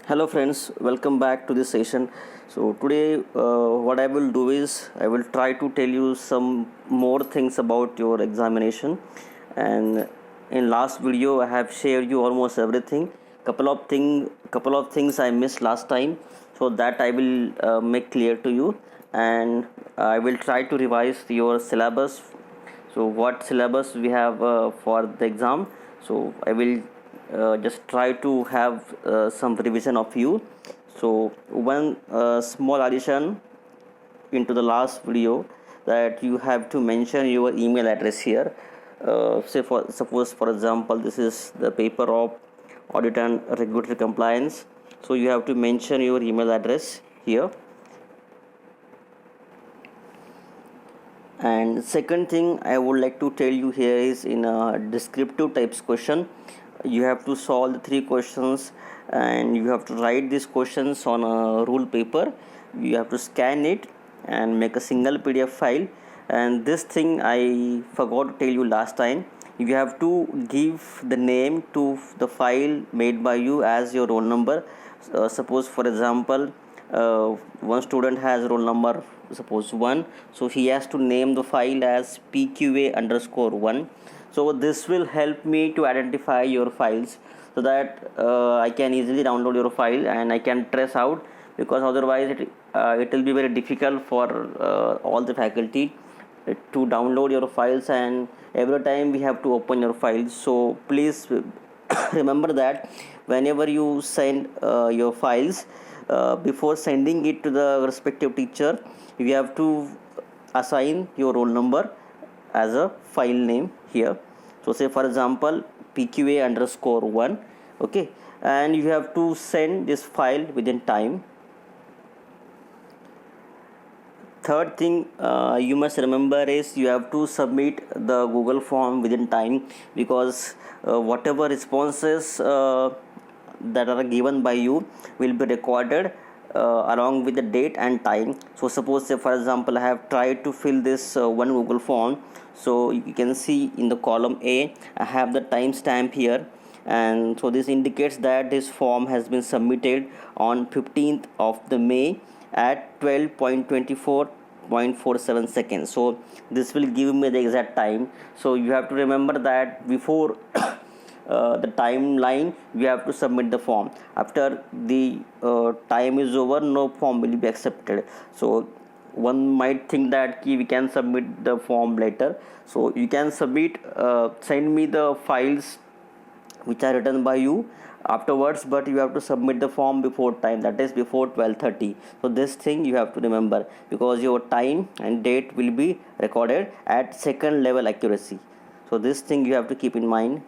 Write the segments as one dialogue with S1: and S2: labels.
S1: Hello friends, welcome back to this session. So today what I will do is I will try to tell you some more things about your examination, and in last video I have shared you almost everything. Couple of things I missed last time, so that I will make clear to you, and I will try to revise your syllabus. So what syllabus we have for the exam, so I will just try to have some revision of you. So one small addition into the last video, that you have to mention your email address here. Say for suppose for example, this is the paper of audit and regulatory compliance, so you have to mention your email address here. And second thing I would like to tell you here is, in a descriptive types question, you have to solve the three questions, and you have to write these questions on a rule paper. You have to scan it and make a single PDF file. And this thing I forgot to tell you last time, you have to give the name to the file made by you as your roll number. Suppose for example, one student has roll number, suppose 1, so he has to name the file as pqa underscore 1. So this will help me to identify your files, so that I can easily download your file and I can trace out, because otherwise it will be very difficult for all the faculty to download your files, and every time we have to open your files. So please remember that whenever you send your files, before sending it to the respective teacher, you have to assign your roll number as a file name here. So say for example, pqa underscore 1, okay, and you have to send this file within time. Third thing you must remember is, you have to submit the Google form within time, because whatever responses that are given by you will be recorded along with the date and time. So suppose, say for example, I have tried to fill this one Google form. So you can see in the column A, I have the timestamp here, and so this indicates that this form has been submitted on 15th of the May at 12.24.47 seconds. So this will give me the exact time. So you have to remember that before the timeline, we have to submit the form. After the time is over, no form will be accepted. So one might think that we can submit the form later. So you can submit, send me the files which are written by you afterwards, but you have to submit the form before time, that is before 12:30. So this thing you have to remember, because your time and date will be recorded at second level accuracy. So this thing you have to keep in mind.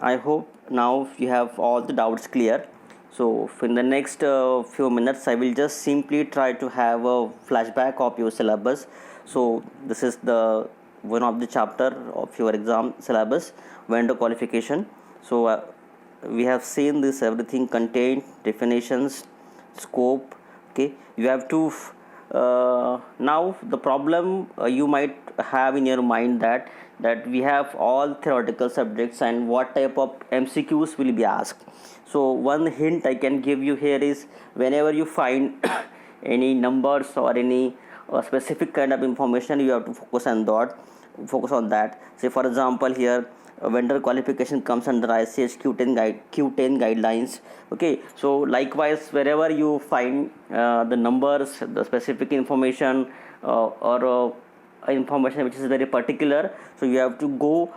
S1: I hope now you have all the doubts clear. So in the next few minutes, I will just simply try to have a flashback of your syllabus. So this is the one of the chapter of your exam syllabus, vendor qualification. So we have seen this everything contained, definitions, scope. Okay, you have to now the problem you might have in your mind, that we have all theoretical subjects, and what type of MCQs will be asked. So one hint I can give you here is, whenever you find any numbers or any specific kind of information, you have to focus on that. Say for example, here vendor qualification comes under ICH Q10 guidelines. Okay, so likewise, wherever you find the numbers, the specific information, or information which is very particular, so you have to go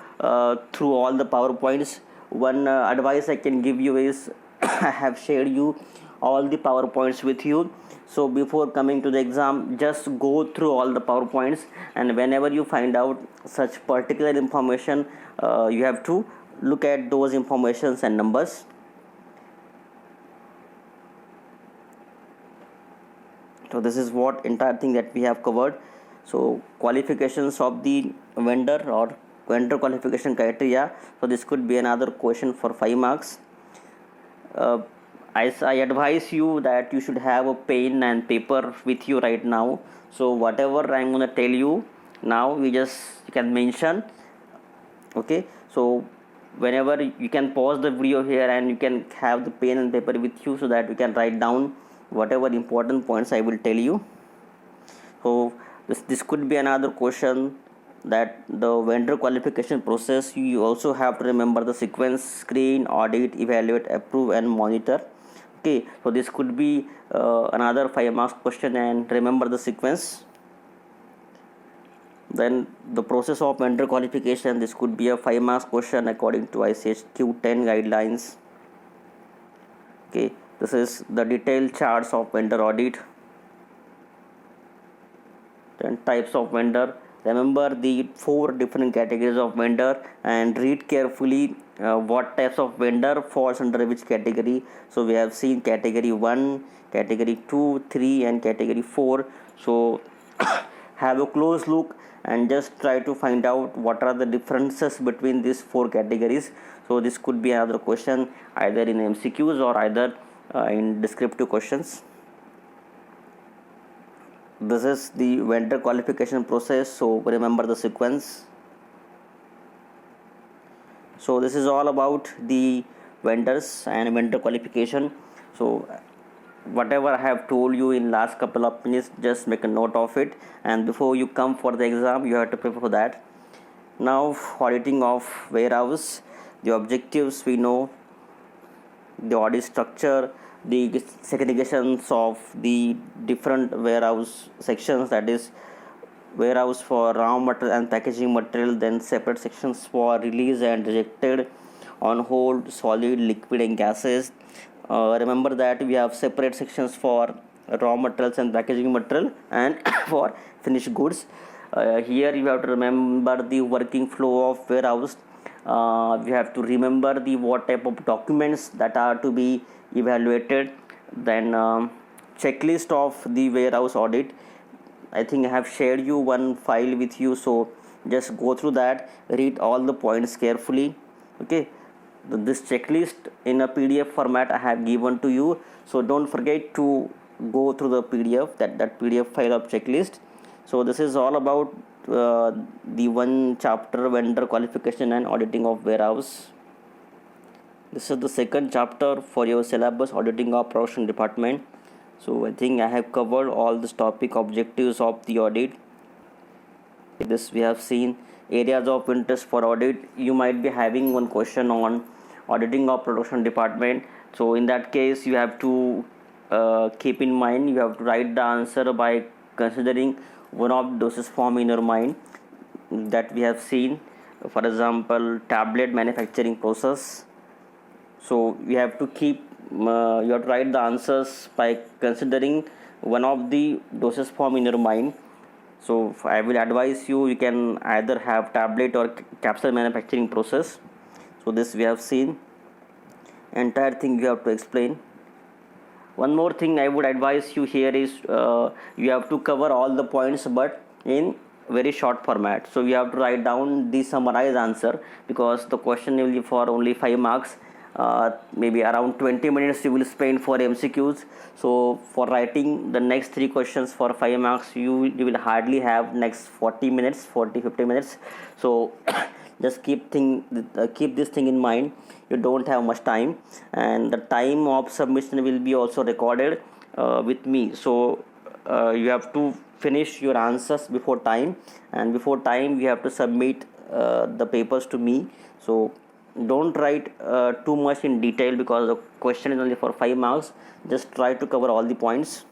S1: through all the PowerPoints. One advice I can give you is, I have shared you all the PowerPoints with you. So before coming to the exam, just go through all the PowerPoints, and whenever you find out such particular information, you have to look at those informations and numbers. So this is what entire thing that we have covered. So qualifications of the vendor, or vendor qualification criteria. So this could be another question for 5 marks. I advise you that you should have a pen and paper with you right now. So whatever I'm going to tell you now, you can mention. Okay, so whenever you can pause the video here and you can have the pen and paper with you so that you can write down whatever important points I will tell you. So this could be another question, that the vendor qualification process, you also have to remember the sequence: screen, audit, evaluate, approve and monitor. Okay, so this could be another 5 marks question, and remember the sequence. Then the process of vendor qualification, this could be a 5 marks question according to ICHQ 10 guidelines. Okay, this is the detailed charts of vendor audit. Then types of vendor, remember the 4 different categories of vendor and read carefully what types of vendor falls under which category. So we have seen category 1, category 2, 3 and category 4. So have a close look and just try to find out what are the differences between these 4 categories. So this could be another question either in MCQs or either in descriptive questions. This is the vendor qualification process, so remember the sequence. So this is all about the vendors and vendor qualification. So whatever I have told you in last couple of minutes, just make a note of it, and before you come for the exam you have to prepare for that. Now auditing of warehouse, the objectives we know, the audit structure, the segregations of the different warehouse sections, that is warehouse for raw material and packaging material, then separate sections for release and rejected, on hold, solid, liquid and gases. Remember that we have separate sections for raw materials and packaging material and for finished goods. Here you have to remember the working flow of warehouse. We have to remember the what type of documents that are to be evaluated. Then checklist of the warehouse audit. I think I have shared you one file with you, so just go through that, read all the points carefully. Okay, this checklist in a PDF format I have given to you, so don't forget to go through the PDF, that PDF file of checklist. So this is all about the one chapter, vendor qualification and auditing of warehouse. This is the second chapter for your syllabus, auditing of production department. So I think I have covered all this topic, objectives of the audit. This we have seen areas of interest for audit. You might be having one question on auditing of production department. So in that case you have to keep in mind, you have to write the answer by considering one of dosage form in your mind that we have seen. For example, tablet manufacturing process. So you have to keep you have to write the answers by considering one of the dosage form in your mind. So I will advise you, you can either have tablet or capsule manufacturing process. So this we have seen, entire thing you have to explain. One more thing I would advise you here is you have to cover all the points but in very short format. So you have to write down the summarized answer, because the question will be for only 5 marks. Maybe around 20 minutes you will spend for MCQs. So for writing the next 3 questions for 5 marks, you will hardly have next 40 minutes, 40-50 minutes. So just keep this thing in mind. You don't have much time, and the time of submission will be also recorded with me. So you have to finish your answers before time, and before time we have to submit the papers to me. So don't write too much in detail, because the question is only for 5 marks. Just try to cover all the points.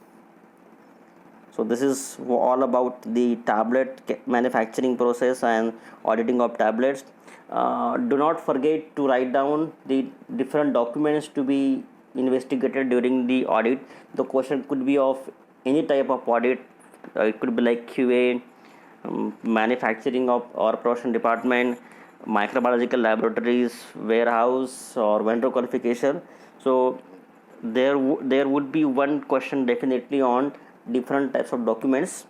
S1: So this is all about the tablet manufacturing process and auditing of tablets. Do not forget to write down the different documents to be investigated during the audit. The question could be of any type of audit. It could be like QA, manufacturing of or production department, microbiological laboratories, warehouse or vendor qualification. So there would be one question definitely on different types of documents.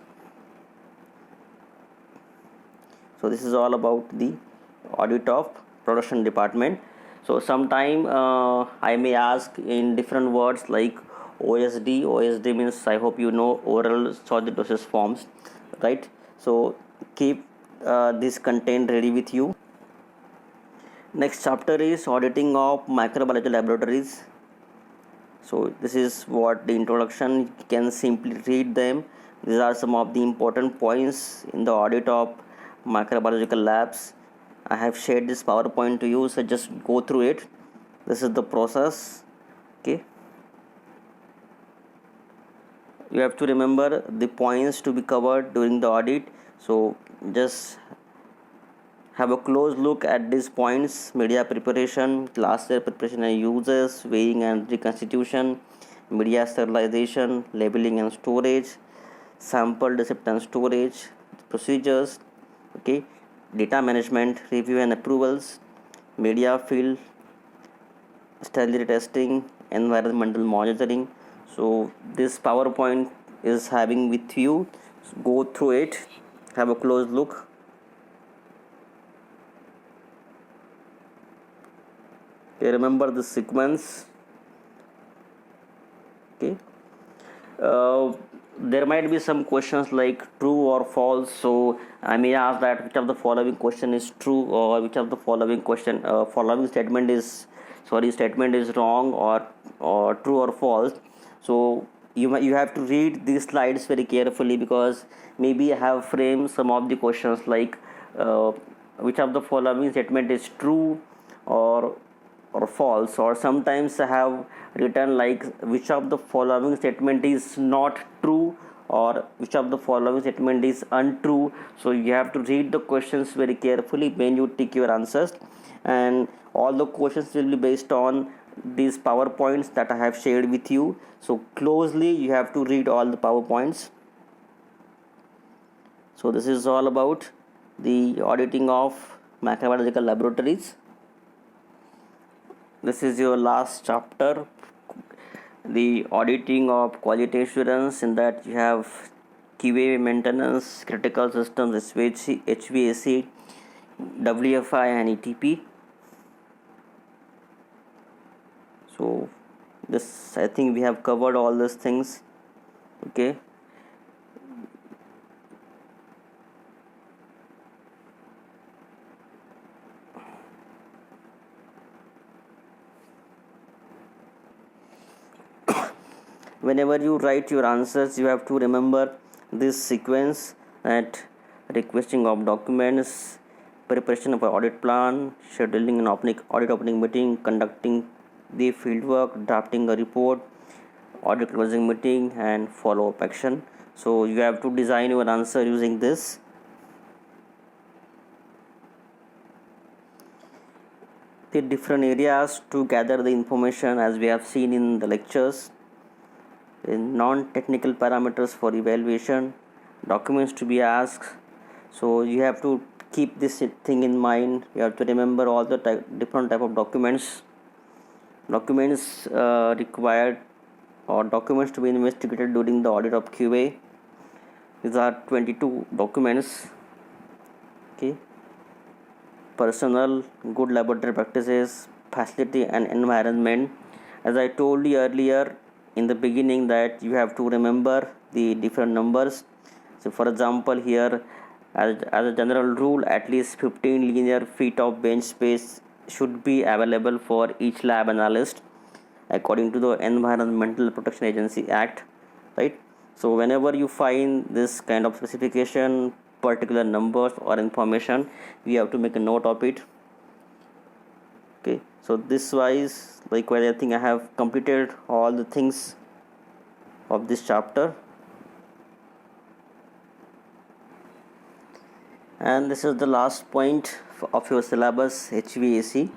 S1: So this is all about the audit of production department. So sometime I may ask in different words like OSD. OSD means, I hope you know, oral solid dosage forms, right? So keep this content ready with you. Next chapter is auditing of microbiology laboratories. So this is what the introduction, you can simply read them. These are some of the important points in the audit of microbiological labs. I have shared this PowerPoint to you, so just go through it. This is the process. Okay, you have to remember the points to be covered during the audit. So just have a close look at these points: media preparation, glassware preparation and uses, weighing and reconstitution, media sterilization, labeling and storage, sample receipt and storage, procedures, okay, data management, review and approvals, media field sterility testing, environmental monitoring. So this PowerPoint is having with you. So go through it, have a close look. Okay, remember the sequence. Okay. There might be some questions like true or false, so I may ask that which of the following question is true, or which of the following statement is wrong, or true or false. So you have to read these slides very carefully, because maybe I have framed some of the questions like uh, which of the following statement is true or false, or sometimes I have written like which of the following statement is not true, or which of the following statement is untrue. So you have to read the questions very carefully when you tick your answers, and all the questions will be based on these PowerPoints that I have shared with you. So closely you have to read all the PowerPoints. So this is all about the auditing of microbiological laboratories. This is your last chapter, the auditing of quality assurance. In that you have QA maintenance, critical systems, HVAC, WFI and ETP. So this, I think we have covered all these things. Okay, whenever you write your answers, you have to remember this sequence: at requesting of documents, preparation of an audit plan, scheduling an audit opening meeting, conducting the fieldwork, drafting a report, audit closing meeting, and follow-up action. So you have to design your answer using this. The different areas to gather the information, as we have seen in the lectures: in non-technical parameters for evaluation, documents to be asked. So you have to keep this thing in mind. You have to remember all the different type of documents required, or documents to be investigated during the audit of QA. These are 22 documents. Okay, personnel, good laboratory practices, facility and environment. As I told you earlier in the beginning, that you have to remember the different numbers. So for example, here as a general rule, at least 15 linear feet of bench space should be available for each lab analyst according to the Environmental Protection Agency Act, right? So whenever you find this kind of specification, particular numbers or information, we have to make a note of it. Okay, so this wise, likewise, I think I have completed all the things of this chapter, and this is the last point of your syllabus, HVAC.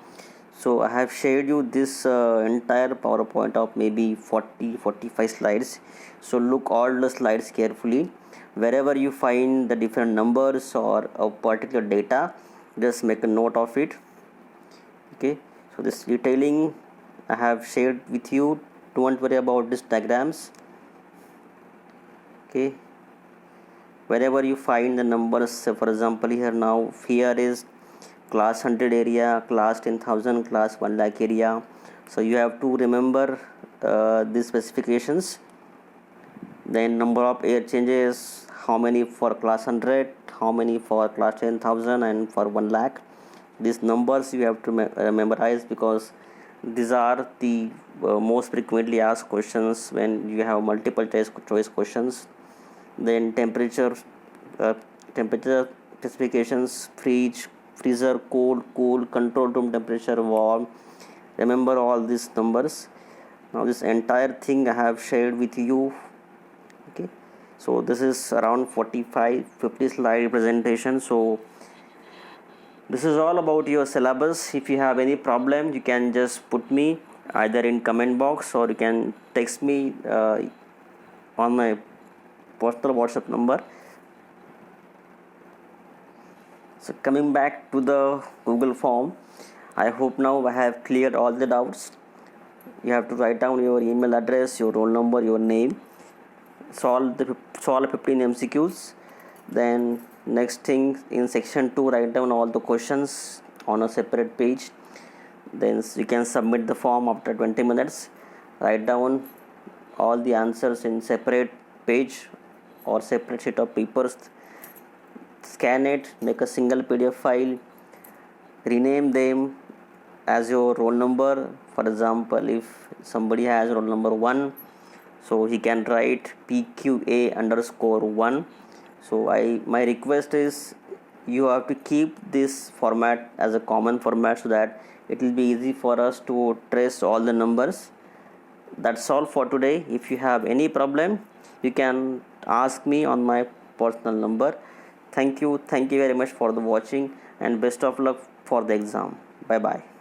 S1: So I have shared you this entire PowerPoint of maybe 40-45 slides. So look all the slides carefully. Wherever you find the different numbers or a particular data, just make a note of it. Okay, so this detailing I have shared with you. Don't worry about these diagrams. Okay, wherever you find the numbers, for example, here is class 100 area, class 10,000, class 1 lakh area. So you have to remember these specifications. Then number of air changes, how many for class 100, how many for class 10,000 and for 1 lakh. these numbers you have to memorize, because these are the most frequently asked questions when you have multiple choice questions. Then uh, temperature specifications, fridge, freezer, cold, cool, control room temperature, warm. Remember all these numbers. Now this entire thing I have shared with you. Okay, so this is around 45-50 slide presentation. So this is all about your syllabus. If you have any problem, you can just put me either in comment box, or you can text me on my personal WhatsApp number. So coming back to the Google form, I hope now I have cleared all the doubts. You have to write down your email address, your roll number, your name, solve 15 MCQs. Then next thing, in section 2, write down all the questions on a separate page. Then you can submit the form after 20 minutes. Write down all the answers in separate page or separate sheet of papers. Scan it, make a single PDF file, rename them as your roll number. For example, if somebody has roll number 1, so he can write PQA_1. So my request is, you have to keep this format as a common format, so that it will be easy for us to trace all the numbers. That's all for today. If you have any problem, you can ask me on my personal number. Thank you very much for the watching, and best of luck for the exam. Bye bye.